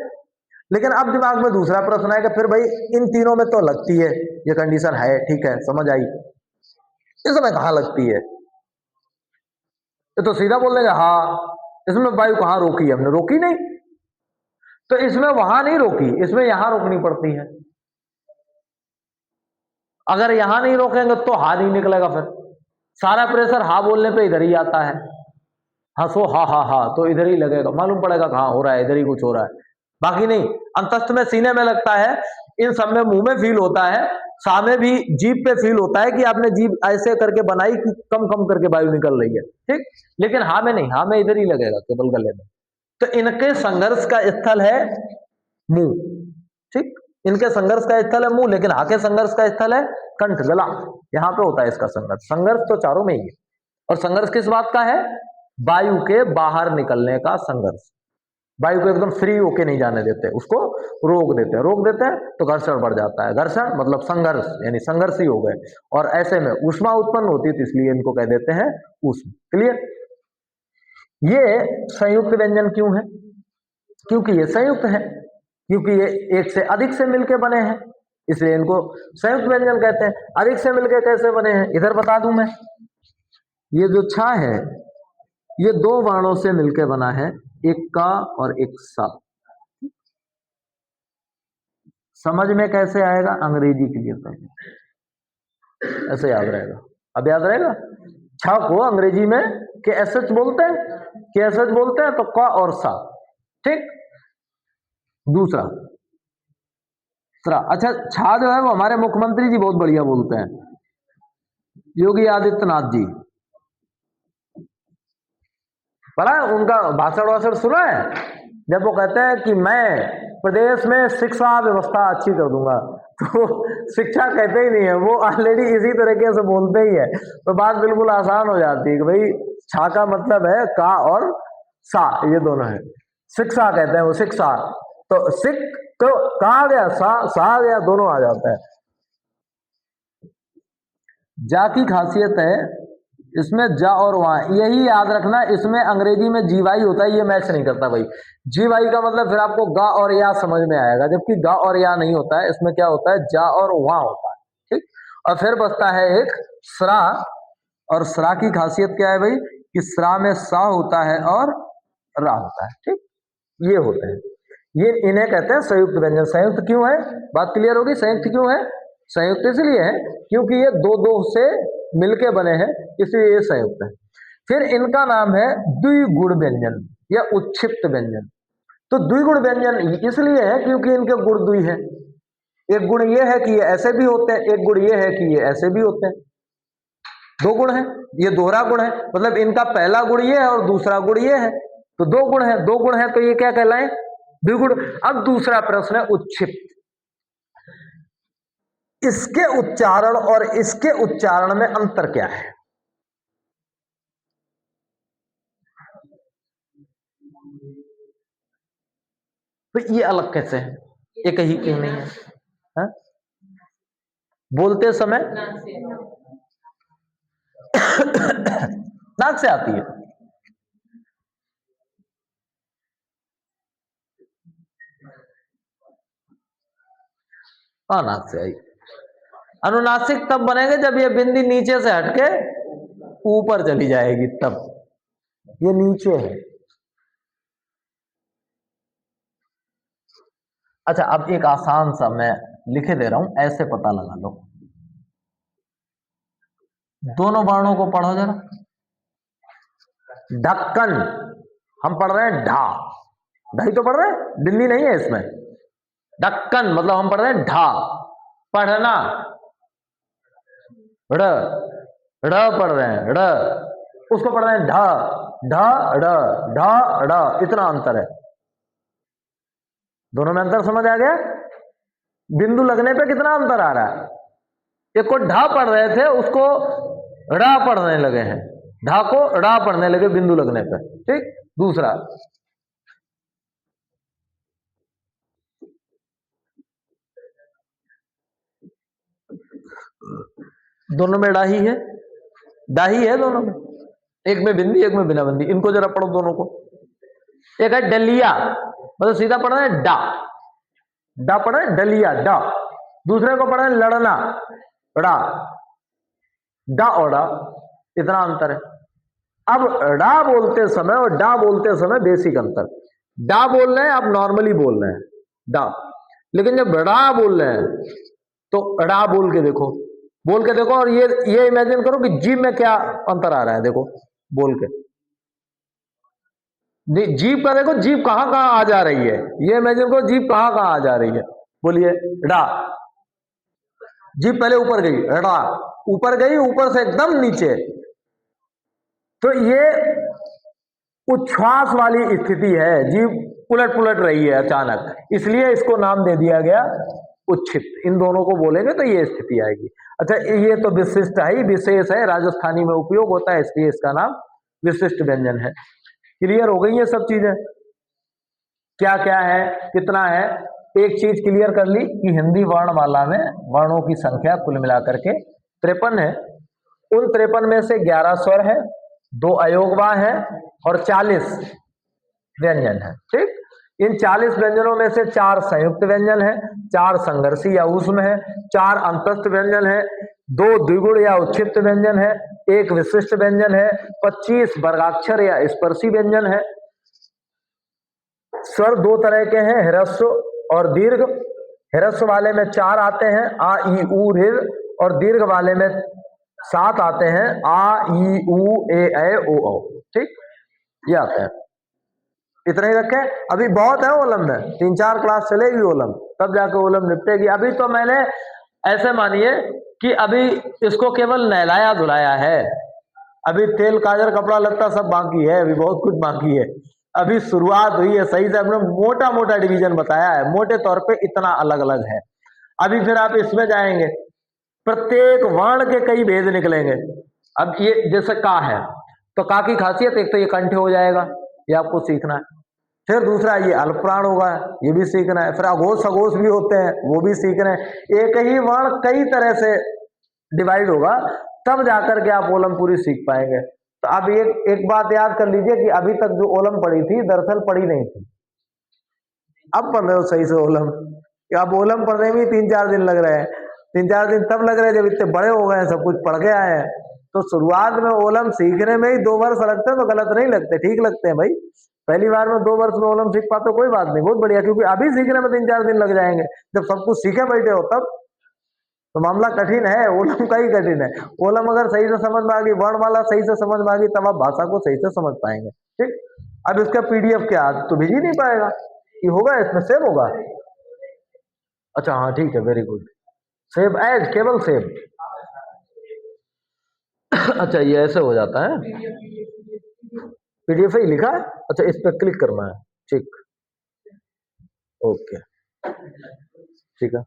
लेकिन अब दिमाग में दूसरा प्रश्न आएगा, फिर भाई इन तीनों में तो लगती है, ये कंडीशन है, ठीक है, समझ आई, इसमें कहां लगती है? ये तो सीधा बोल देंगे हाँ, इसमें वायु कहां रोकी? हमने रोकी नहीं। तो इसमें वहां नहीं रोकी, इसमें यहां रोकनी पड़ती है। अगर यहां नहीं रोकेंगे तो हा नहीं निकलेगा, फिर सारा प्रेशर हा बोलने पे इधर ही आता है। हंसो हा हा हा, तो इधर ही लगेगा, मालूम पड़ेगा कहां हो रहा है, इधर ही कुछ हो रहा है, बाकी नहीं। अंतस्थ में सीने में लगता है, इन सब में मुंह में फील होता है, सामने भी जीभ पे फील होता है कि आपने जीभ ऐसे करके बनाई कि कम कम करके वायु निकल रही है, ठीक। लेकिन हा में नहीं, हा में इधर ही लगेगा, केवल गले में। तो इनके संघर्ष का स्थल है मुंह, ठीक। इनके संघर्ष का स्थल है मुंह, लेकिन हा के संघर्ष का स्थल है कंठ, गला। यहां पे होता है इसका संघर्ष। संघर्ष तो चारों में ही है। और संघर्ष किस बात का है? वायु के बाहर निकलने का संघर्ष। वायु को एकदम फ्री होके नहीं जाने देते, उसको रोक देते हैं। रोक देते हैं तो घर्षण बढ़ जाता है। घर्षण मतलब संघर्ष, यानी संघर्ष ही हो गए। और ऐसे में ऊष्मा उत्पन्न होती है, तो इसलिए इनको कह देते हैं ऊष्म। क्लियर? ये संयुक्त व्यंजन क्यों है? क्योंकि ये संयुक्त है, क्योंकि ये एक से अधिक से मिलके बने हैं, इसलिए इनको संयुक्त व्यंजन कहते हैं। अधिक से मिलके कैसे बने हैं, इधर बता दूं मैं। ये जो छा है, ये 2 वर्णों से मिलकर बना है, एक का और एक सा। समझ में कैसे आएगा? अंग्रेजी के लिए ऐसे याद रहेगा। अब याद रहेगा, छा को अंग्रेजी में के एस एच बोलते हैं, के एस एच बोलते हैं, तो का और सा, ठीक। दूसरा अच्छा, छा जो है वो हमारे मुख्यमंत्री जी बहुत बढ़िया बोलते हैं, योगी आदित्यनाथ जी। पढ़ा है उनका भाषण वाषण, सुना है? जब वो कहते हैं कि मैं प्रदेश में शिक्षा व्यवस्था अच्छी कर दूंगा, तो शिक्षा कहते ही नहीं है, वो ऑलरेडी इसी तरीके से बोलते ही है। तो बात बिल्कुल आसान हो जाती है कि भाई छा का मतलब है का और सा, ये दोनों है। शिक्षा कहते हैं वो, शिक्षा, तो सिक तो का आ गया, सा आ गया, दोनों आ जाता है। जा की खासियत है इसमें, जा और वहां, यही याद रखना। इसमें अंग्रेजी में जीवाई होता है, ये मैच नहीं करता भाई। जीवाई का मतलब फिर आपको गा और या समझ में आएगा, जबकि गा और या नहीं होता है। इसमें क्या होता है? जा और वहां होता है, ठीक। और फिर बचता है एक स्रा, और स्रा की खासियत क्या है भाई? कि स्रा में सा होता है और रा होता है, ठीक। ये होते हैं। ये इन्हें कहते हैं संयुक्त व्यंजन। संयुक्त क्यों है, बात क्लियर होगी, संयुक्त क्यों है? संयुक्त इसलिए है क्योंकि ये दो दो से मिलके बने हैं, इसलिए ये संयुक्त है। फिर इनका नाम है द्विगुण व्यंजन या उच्छिप्त व्यंजन। तो द्विगुण व्यंजन इसलिए है क्योंकि इनके गुण द्वि है। एक गुण ये है कि ये ऐसे भी होते हैं, एक गुण ये है कि ये ऐसे भी होते हैं। दो गुण है, ये दोहरा गुण है, मतलब इनका पहला गुण ये है और दूसरा गुण ये है, तो दो गुण है, दो गुण है तो ये क्या कहलाए? द्विगुण। अब दूसरा प्रश्न है उच्छिप्त। इसके उच्चारण और इसके उच्चारण में अंतर क्या है? तो ये अलग कैसे है, एक ही क्यों नहीं है? हा? बोलते समय नाक से आती है। हाँ, नाक से आई। अनुनासिक तब बनेगा जब ये बिंदी नीचे से हटके ऊपर चली जाएगी, तब। ये नीचे है। अच्छा, अब एक आसान सा मैं लिखे दे रहा हूं, ऐसे पता लगा लो। दोनों वर्णों को पढ़ो जरा। ढक्कन हम पढ़ रहे हैं ढा, ढाई तो पढ़ रहे हैं, बिंदी नहीं है इसमें। ढक्कन मतलब हम पढ़ रहे हैं ढा। पढ़ना ड़, ड़ पढ़ रहे हैं ड़, उसको पढ़ रहे हैं ढ, ढ ड़, ढ ड़, इतना अंतर है। दोनों में अंतर समझ आ गया? बिंदु लगने पे कितना अंतर आ रहा है। एक को ढा पढ़ रहे थे, उसको ड़ा पढ़ने लगे हैं, ढा को ड़ा पढ़ने लगे बिंदु लगने पे। ठीक। दूसरा, दोनों में डाही है, डाही है दोनों में, एक में बिंदी एक में बिना बिंदी। इनको जरा पढ़ो दोनों को। एक है डलिया, मतलब सीधा पढ़ रहे हैं डा, डा पढ़ रहे हैं डलिया डा। दूसरे को पढ़ रहे हैं लड़ना ड़ा, डा और डा, इतना अंतर है। अब डा बोलते समय और डा बोलते समय बेसिक अंतर। डा बोल रहे हैं, आप नॉर्मली बोल रहे हैं डा, लेकिन जब डा बोल रहे हैं तो डा बोल के देखो, बोल के देखो, और ये इमेजिन करो कि जीभ में क्या अंतर आ रहा है, देखो बोल के। जीभ का देखो, जीभ कहां कहां आ जा रही है, ये इमेजिन करो जीभ कहां कहां आ जा रही है। बोलिए डा। जीभ पहले ऊपर गई, डा ऊपर गई, ऊपर से एकदम नीचे, तो ये उच्छ्वास वाली स्थिति है, जीभ उलट पुलट रही है अचानक, इसलिए इसको नाम दे दिया गया उच्छिप्त। इन दोनों को बोलेंगे तो ये स्थिति आएगी। अच्छा, ये तो विशिष्ट है, विशेष है, राजस्थानी में उपयोग होता है, इसलिए इसका नाम विशिष्ट व्यंजन है। क्लियर हो गई ये सब चीजें, क्या क्या है, कितना है। एक चीज क्लियर कर ली कि हिंदी वर्णमाला में वर्णों की संख्या कुल मिलाकर के 53 है। उन 53 में से 11 स्वर है, 2 अयोगवा है और 40 व्यंजन है। ठीक। इन 40 व्यंजनों में से 4 संयुक्त व्यंजन है, 4 संघर्षी या ऊष्म है, 4 अंतस्थ व्यंजन है, 2 द्विगुण या उच्छिप्त व्यंजन है, 1 विशिष्ट व्यंजन है, 25 वर्गाक्षर या स्पर्शी व्यंजन है। स्वर 2 तरह के हैं, ह्रस्व और दीर्घ। ह्रस्व वाले में 4 आते हैं, आ ई उ ऋ, और दीर्घ वाले में 7 आते हैं, आ ई उ ए ऐ ओ औ। ठीक, ये आते हैं। इतना ही रखे। अभी बहुत है ओलम में, 3-4 क्लास चलेगी ओलम, तब जाके ओलम निपटेगी। अभी तो मैंने ऐसे मानिए कि अभी इसको केवल नहलाया धुलाया है, अभी तेल काजर कपड़ा लत्ता सब बाकी है, अभी बहुत कुछ बाकी है। अभी शुरुआत हुई है, सही से हमने मोटा मोटा डिवीजन बताया है, मोटे तौर पे इतना अलग अलग है। अभी फिर आप इसमें जाएंगे, प्रत्येक वर्ण के कई भेद निकलेंगे। अब ये जैसे का है, तो का की खासियत, एक तो ये कंठ हो जाएगा, ये आपको सीखना है। फिर दूसरा ये अल्पप्राण होगा, ये भी सीखना है। फिर अघोष सघोष भी होते हैं, वो भी सीखना है। एक ही वर्ण कई तरह से डिवाइड होगा, तब जाकर के आप ओलम पूरी सीख पाएंगे। तो अब एक बात याद कर लीजिए कि अभी तक जो ओलम पढ़ी थी, दरअसल पढ़ी नहीं थी। अब पढ़ रहे हो सही से ओलम, अब ओलम पढ़ने में 3-4 दिन लग रहे हैं। 3-4 दिन तब लग रहे हैं जब इतने बड़े हो गए हैं, सब कुछ पढ़ के आए हैं। तो शुरुआत में ओलम सीखने में ही 2 वर्ष लगते हैं तो गलत नहीं लगते, ठीक लगते हैं भाई। पहली बार में 2 वर्ष में ओलम सीख पाते हो कोई बात नहीं, बहुत बढ़िया, क्योंकि अभी सीखने में 3-4 दिन लग जाएंगे, जब सब कुछ सीखे बैठे हो तब तो मामला कठिन है, ओलम का ही कठिन है। ओलम अगर सही से समझ में आ गई, वर्णमाला सही से समझ में आ गई, तब आप भाषा को सही से समझ पाएंगे। ठीक, अब इसका पीडीएफ क्या आज तो भेज ही नहीं पाएगा, ये होगा इसमें सेव होगा। अच्छा हाँ ठीक है, वेरी गुड, सेव एज, केवल सेव। अच्छा ये ऐसे हो जाता है, पीडीएफ ही लिखा है, अच्छा इस पर क्लिक करना है, ठीक, ओके, ठीक है।